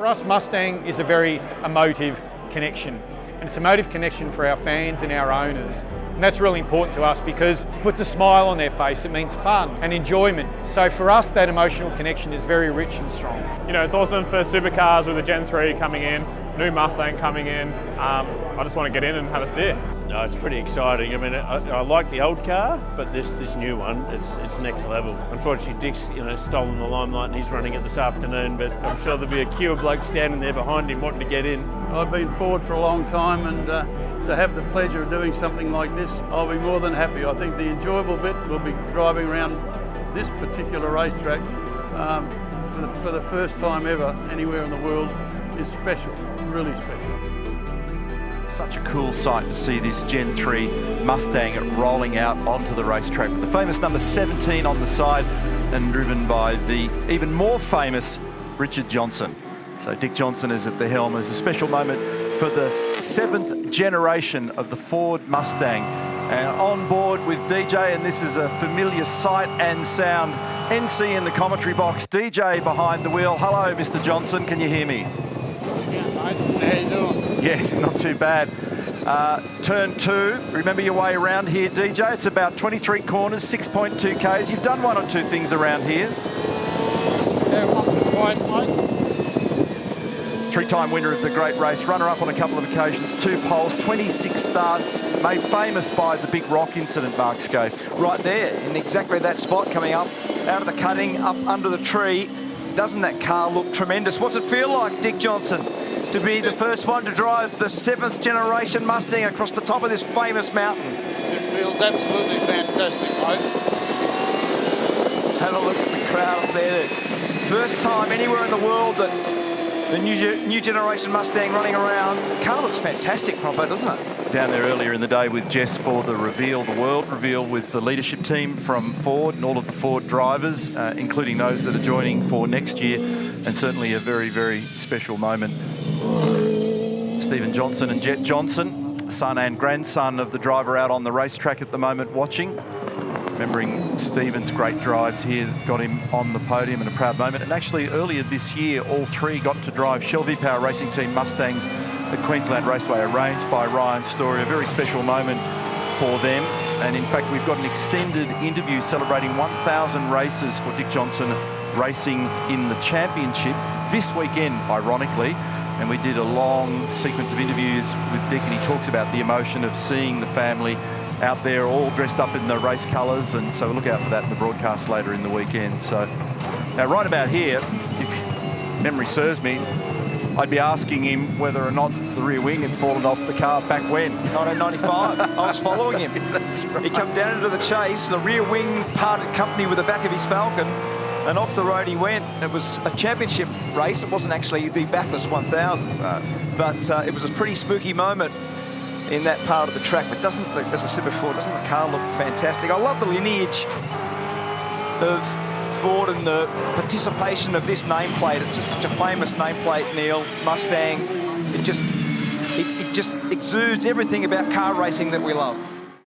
For us, Mustang is a very emotive connection, and it's an emotive connection for our fans and our owners. And that's really important to us because it puts a smile on their face. It means fun and enjoyment. So for us, that emotional connection is very rich and strong. You know, it's awesome for Supercars with the Gen3 coming in, new Mustang coming in. I just want to get in and have a steer. No, it's pretty exciting. I mean, I like the old car, but this new one, it's next level. Unfortunately, Dick's stolen the limelight and he's running it this afternoon, but I'm sure there'll be a queue of blokes standing there behind him wanting to get in. I've been forward for a long time, and to have the pleasure of doing something like this, I'll be more than happy. I think the enjoyable bit will be driving around this particular racetrack for the first time ever anywhere in the world is special, really special. Such a cool sight to see this Gen 3 Mustang rolling out onto the racetrack with the famous number 17 on the side and driven by the even more famous Richard Johnson. So Dick Johnson is at the helm. It's a special moment for the 7th generation of the Ford Mustang. And on board with DJ, and this is a familiar sight and sound. NC in the commentary box, DJ behind the wheel. Hello, Mr. Johnson, can you hear me? Yeah, mate. How you doing? Yeah, not too bad. Turn 2, remember your way around here, DJ. It's about 23 corners, 6.2 Ks. You've done one or two things around here. Yeah, once or twice, mate. Three-time winner of the great race, runner-up on a couple of occasions, 2 poles, 26 starts, made famous by the big rock incident, Mark Scaife. Right there, in exactly that spot, coming up out of the cutting, up under the tree. Doesn't that car look tremendous? What's it feel like, Dick Johnson, to be the first one to drive the 7th generation Mustang across the top of this famous mountain? It feels absolutely fantastic, mate. Have a look at the crowd up there. First time anywhere in the world that the new generation Mustang running around. The car looks fantastic, Cropper, doesn't it? Down there earlier in the day with Jess for the reveal, the world reveal with the leadership team from Ford and all of the Ford drivers, including those that are joining for next year, and certainly a very, very special moment. Stephen Johnson and Jet Johnson, son and grandson of the driver out on the racetrack at the moment watching. Remembering Stephen's great drives here, got him on the podium in a proud moment. And actually earlier this year, all three got to drive Shell V-Power Racing Team Mustangs at Queensland Raceway, arranged by Ryan Story. A very special moment for them. And in fact, we've got an extended interview celebrating 1,000 races for Dick Johnson racing in the championship this weekend, ironically. And we did a long sequence of interviews with Dick, and he talks about the emotion of seeing the family out there all dressed up in the race colours, and so look out for that in the broadcast later in the weekend. So now right about here, if memory serves me, I'd be asking him whether or not the rear wing had fallen off the car back when. 1995, I was following him. That's right. He come down into the chase, the rear wing parted company with the back of his Falcon, and off the road he went. It was a championship race. It wasn't actually the Bathurst 1000, but it was a pretty spooky moment in that part of the track. But doesn't, as I said before, doesn't the car look fantastic? I love the lineage of Ford and the participation of this nameplate. It's just such a famous nameplate, Neil. Mustang. It just exudes everything about car racing that we love.